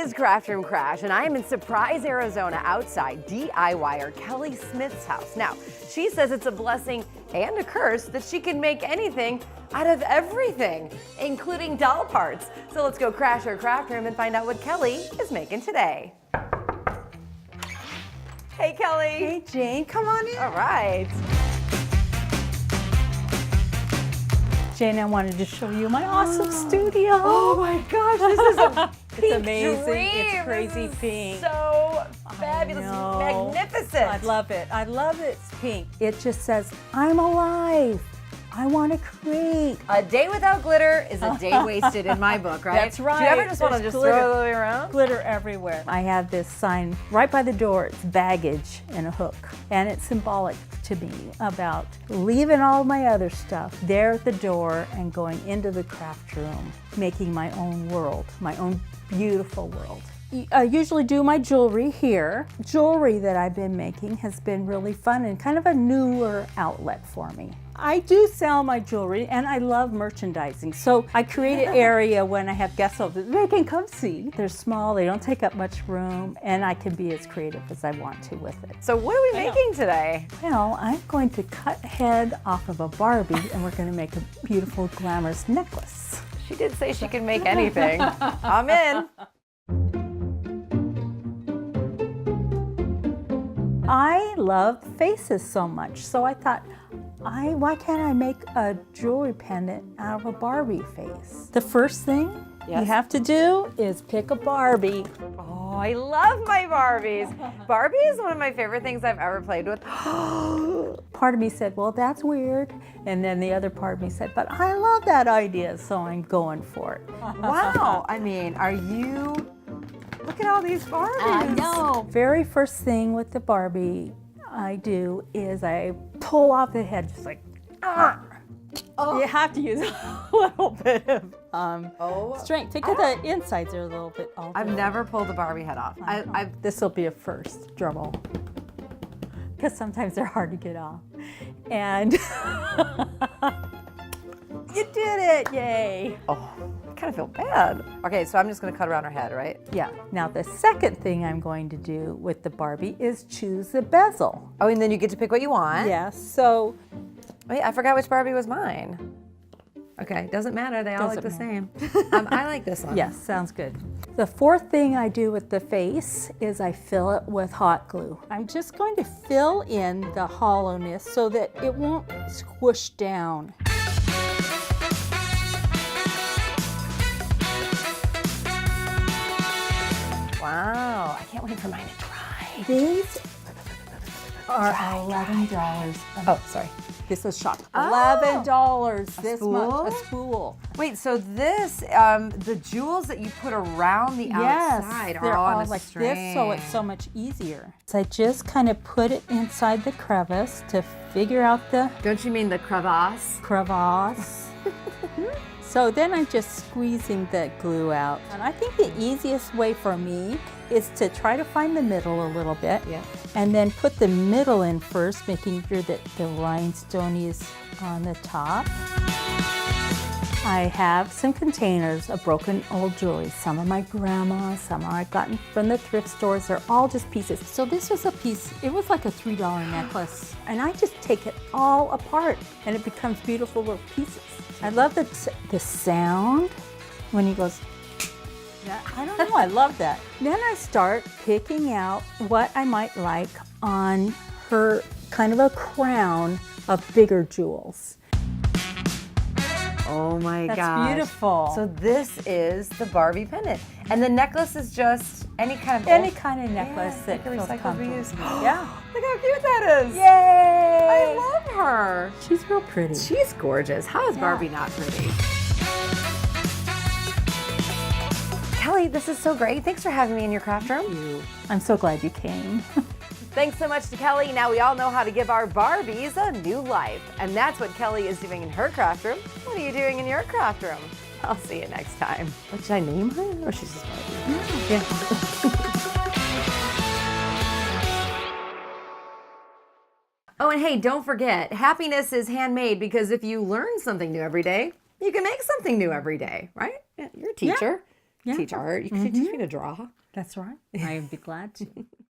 is Craft Room Crash, and I am in Suprise, Arizona, outside DIYer Kelley Smith's house. Now, she says it's a blessing and a curse that she can make anything out of everything, including doll parts. So let's go crash her craft room and find out what Kelley is making today. Hey, Kelley. Hey, Jane, come on in. All right. Jane, I wanted to show you my awesome studio. Oh my gosh, this is a pink It's amazing. dream. It's crazy This is pink. So fabulous, magnificent. I love it. I love it. It's pink. It just says, I'm alive. I want to create. A day without glitter is a day wasted in my book, right? That's right. Do you ever just want to There's just glitter. throw it all the way around? Glitter everywhere. I have this sign right by the door. It's baggage and a hook. And it's symbolic to me about leaving all my other stuff there at the door and going into the craft room, making my own world, my own beautiful world. I usually do my jewelry here. Jewelry that I've been making has been really fun and kind of a newer outlet for me. I do sell my jewelry and I love merchandising. So I create an area when I have guests over, they can come see. They're small, they don't take up much room, and I can be as creative as I want to with it. So what are we making today? Well, I'm going to cut head off of a Barbie and we're going to make a beautiful glamorous necklace. She did say she can make anything. I'm in. I love faces so much, so I thought, why can't I make a jewelry pendant out of a Barbie face? The first thing you have to do is pick a Barbie. Oh, I love my Barbies. Barbie is one of my favorite things I've ever played with. Part of me said, well, that's weird. And then the other part of me said, but I love that idea, so I'm going for it. Wow. I mean, are you... Look at all these Barbies. I know. Very first thing with the Barbie I do is I pull off the head just like, oh. You have to use a little bit of strength because the insides are a little bit altered. I've never pulled the Barbie head off. This will be a first, drum roll, because sometimes they're hard to get off. And you did it, yay. Oh, I kind of feel bad. Okay, so I'm just gonna cut around her head, right? Yeah, now the second thing I'm going to do with the Barbie is choose the bezel. Oh, and then you get to pick what you want. Yes, so. Wait, I forgot which Barbie was mine. Okay, doesn't matter, they all look the same. I like this one. Yes, sounds good. The fourth thing I do with the face is I fill it with hot glue. I'm just going to fill in the hollowness so that it won't squish down. Wow, I can't wait for mine to dry. These are $11. Oh, sorry. This was shock. Oh. $11. This spool? much. A spool. Wait, so this, the jewels that you put around the outside they're are all all on a like string. this, so it's so much easier. So I just kind of put it inside the crevice to figure out the Don't you mean the crevasse? crevasse. So then I'm just squeezing the glue out. And I think the easiest way for me is to try to find the middle a little bit. Yeah. And then put the middle in first, making sure that the rhinestone is on the top. I have some containers of broken old jewelry. Some of my grandma's, some I've gotten from the thrift stores. They're all just pieces. So this was a piece, it was like a $3 necklace. And I just take it all apart and it becomes beautiful little pieces. I love the sound when he goes, yeah, I don't know, I love that. Then I start picking out what I might like on her kind of a crown of bigger jewels. Oh my gosh. That's beautiful. So this is the Barbie pendant. And the necklace is just any kind of necklace that feels comfortable. Yeah. Look how cute that is. Yay! I love her. She's real pretty. She's gorgeous. How is Barbie not pretty? Kelley, this is so great. Thanks for having me in your craft room. I'm so glad you came. Thanks so much to Kelley. Now we all know how to give our Barbies a new life. And that's what Kelley is doing in her craft room. What are you doing in your craft room? I'll see you next time. What, should I name her? Or she's just Barbie? Yeah. Oh, and hey, don't forget, happiness is handmade, because if you learn something new every day, you can make something new every day, right? Yeah, you're a teacher. Yeah. teach art. You can teach me to draw. That's right. I would be glad to.